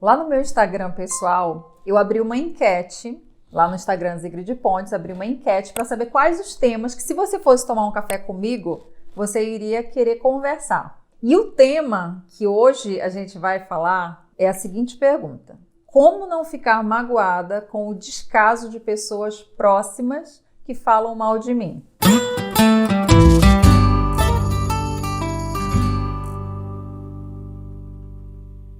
Lá no meu Instagram pessoal, eu abri uma enquete, lá no Instagram Zigrid Pontes, abri uma enquete para saber quais os temas que, se você fosse tomar um café comigo, você iria querer conversar. E o tema que hoje a gente vai falar é a seguinte pergunta: como não ficar magoada com o descaso de pessoas próximas que falam mal de mim?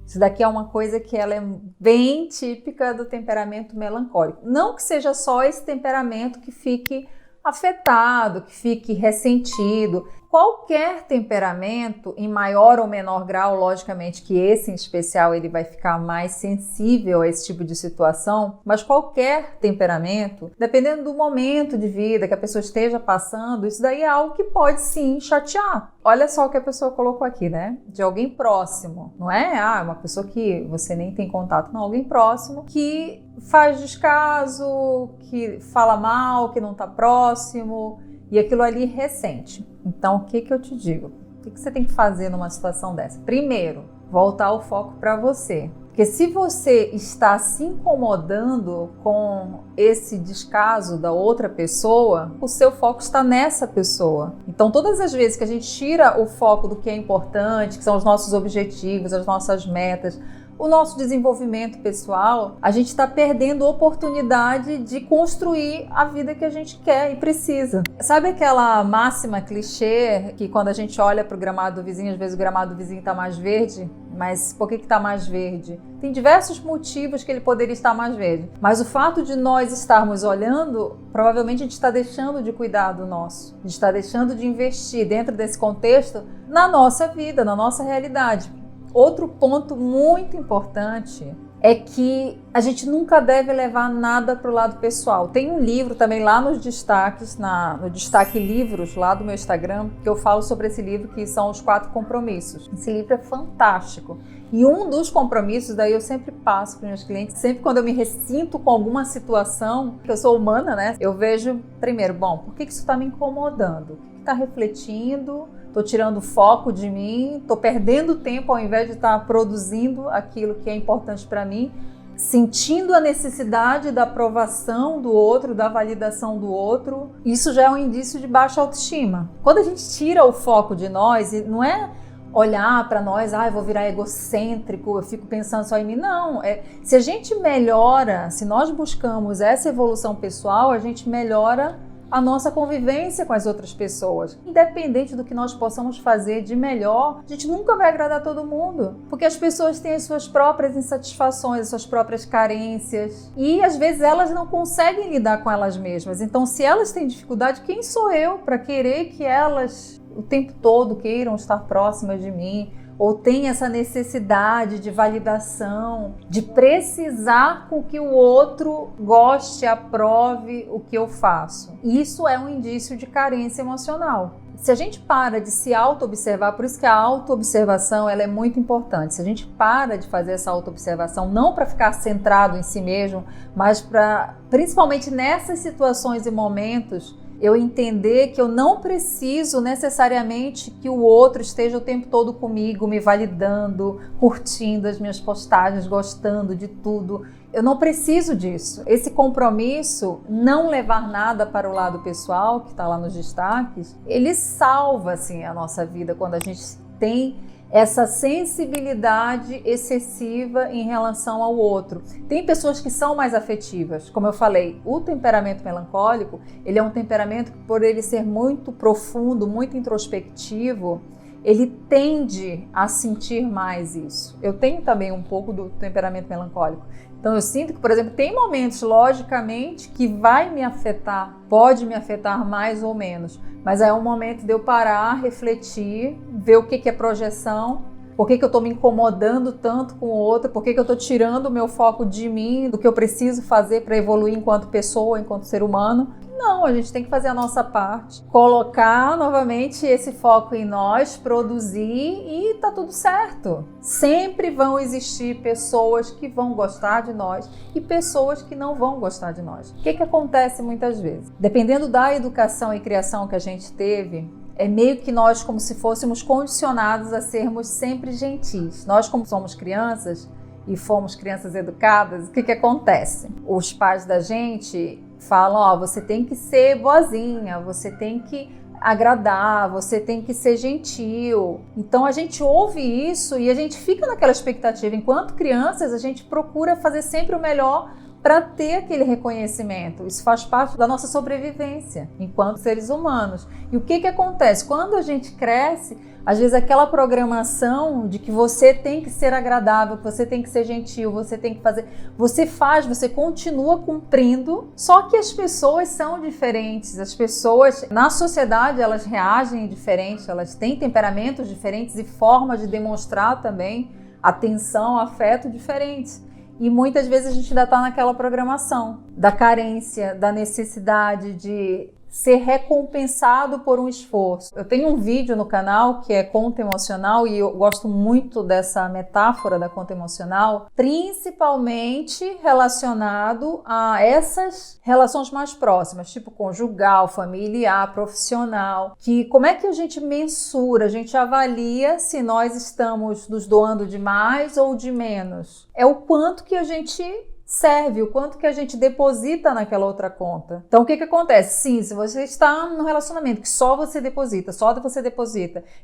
Isso daqui é uma coisa que ela é bem típica do temperamento melancólico. Não que seja só esse temperamento que fique afetado, que fique ressentido. Qualquer temperamento, em maior ou menor grau, logicamente que esse em especial ele vai ficar mais sensível a esse tipo de situação, mas qualquer temperamento, dependendo do momento de vida que a pessoa esteja passando, isso daí é algo que pode sim chatear. Olha só o que a pessoa colocou aqui, né? De alguém próximo, não é? Uma pessoa que você nem tem contato, não, alguém próximo que faz descaso, que fala mal, que não está próximo, e aquilo ali ressente. Então, o que eu te digo? O que você tem que fazer numa situação dessa? Primeiro, voltar o foco para você. Porque se você está se incomodando com esse descaso da outra pessoa, o seu foco está nessa pessoa. Então, todas as vezes que a gente tira o foco do que é importante, que são os nossos objetivos, as nossas metas, o nosso desenvolvimento pessoal, a gente está perdendo a oportunidade de construir a vida que a gente quer e precisa. Sabe aquela máxima clichê que quando a gente olha para o gramado do vizinho, às vezes o gramado do vizinho está mais verde? Mas por que está mais verde? Tem diversos motivos que ele poderia estar mais verde. Mas o fato de nós estarmos olhando, provavelmente a gente está deixando de cuidar do nosso. A gente está deixando de investir dentro desse contexto na nossa vida, na nossa realidade. Outro ponto muito importante é que a gente nunca deve levar nada para o lado pessoal. Tem um livro também lá nos destaques, no destaque livros lá do meu Instagram, que eu falo sobre esse livro, que são os 4 compromissos. Esse livro é fantástico. E um dos compromissos, daí eu sempre passo para os meus clientes, sempre quando eu me ressinto com alguma situação, que eu sou humana, né? Eu vejo primeiro, por que isso está me incomodando? O que está refletindo? Estou tirando foco de mim, estou perdendo tempo ao invés de estar produzindo aquilo que é importante para mim, sentindo a necessidade da aprovação do outro, da validação do outro. Isso já é um indício de baixa autoestima. Quando a gente tira o foco de nós, e não é olhar para nós, eu vou virar egocêntrico, eu fico pensando só em mim. Não, se a gente melhora, se nós buscamos essa evolução pessoal, a gente melhora a nossa convivência com as outras pessoas. Independente do que nós possamos fazer de melhor, a gente nunca vai agradar todo mundo, porque as pessoas têm as suas próprias insatisfações, as suas próprias carências, e às vezes elas não conseguem lidar com elas mesmas. Então, se elas têm dificuldade, quem sou eu para querer que elas o tempo todo queiram estar próximas de mim? Ou tem essa necessidade de validação, de precisar com que o outro goste, aprove o que eu faço. Isso é um indício de carência emocional. Se a gente para de se auto-observar, por isso que a auto-observação ela é muito importante. Se a gente para de fazer essa auto-observação, não para ficar centrado em si mesmo, mas para, principalmente nessas situações e momentos, eu entender que eu não preciso necessariamente que o outro esteja o tempo todo comigo, me validando, curtindo as minhas postagens, gostando de tudo. Eu não preciso disso. Esse compromisso, não levar nada para o lado pessoal, que está lá nos destaques, ele salva assim, a nossa vida quando a gente tem essa sensibilidade excessiva em relação ao outro. Tem pessoas que são mais afetivas. Como eu falei, o temperamento melancólico, ele é um temperamento que, por ele ser muito profundo, muito introspectivo, ele tende a sentir mais isso. Eu tenho também um pouco do temperamento melancólico. Então eu sinto que, por exemplo, tem momentos, logicamente, que vai me afetar, pode me afetar mais ou menos, mas é um momento de eu parar, refletir, ver o que é projeção, por que eu estou me incomodando tanto com o outro, por que eu estou tirando o meu foco de mim, do que eu preciso fazer para evoluir enquanto pessoa, enquanto ser humano. Não, a gente tem que fazer a nossa parte, colocar novamente esse foco em nós, produzir e tá tudo certo. Sempre vão existir pessoas que vão gostar de nós e pessoas que não vão gostar de nós. O que acontece muitas vezes? Dependendo da educação e criação que a gente teve, é meio que nós como se fôssemos condicionados a sermos sempre gentis. Nós, como somos crianças, e fomos crianças educadas, o que acontece? Os pais da gente falam, ó, você tem que ser boazinha, você tem que agradar, você tem que ser gentil. Então a gente ouve isso e a gente fica naquela expectativa. Enquanto crianças, a gente procura fazer sempre o melhor para ter aquele reconhecimento. Isso faz parte da nossa sobrevivência enquanto seres humanos. E o que acontece? Quando a gente cresce, às vezes aquela programação de que você tem que ser agradável, que você tem que ser gentil, você tem que fazer... Você continua cumprindo, só que as pessoas são diferentes. As pessoas, na sociedade, elas reagem diferentes, elas têm temperamentos diferentes e formas de demonstrar também atenção, afeto diferentes. E muitas vezes a gente ainda está naquela programação da carência, da necessidade de ser recompensado por um esforço. Eu tenho um vídeo no canal que é conta emocional e eu gosto muito dessa metáfora da conta emocional, principalmente relacionado a essas relações mais próximas, tipo conjugal, familiar, profissional, que como é que a gente mensura, a gente avalia se nós estamos nos doando de mais ou de menos? É o quanto que a gente serve, o quanto que a gente deposita naquela outra conta. Então o que acontece? Sim, se você está num relacionamento que só você deposita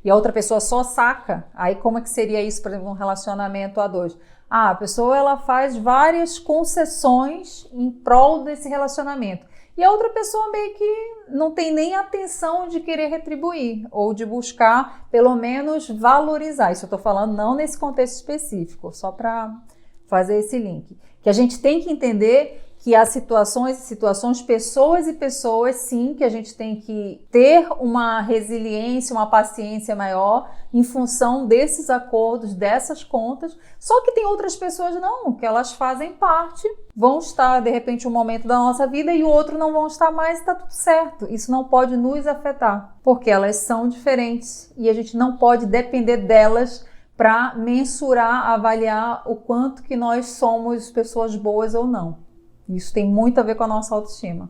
e a outra pessoa só saca, aí como é que seria isso, por exemplo, um relacionamento a dois? A pessoa ela faz várias concessões em prol desse relacionamento e a outra pessoa meio que não tem nem atenção de querer retribuir ou de buscar pelo menos valorizar. Isso eu estou falando não nesse contexto específico, só para fazer esse link. Que a gente tem que entender que há situações, pessoas e pessoas, sim, que a gente tem que ter uma resiliência, uma paciência maior em função desses acordos, dessas contas. Só que tem outras pessoas não, que elas fazem parte, vão estar de repente um momento da nossa vida e o outro não vão estar mais, está tudo certo. Isso não pode nos afetar, porque elas são diferentes e a gente não pode depender delas para mensurar, avaliar o quanto que nós somos pessoas boas ou não. Isso tem muito a ver com a nossa autoestima.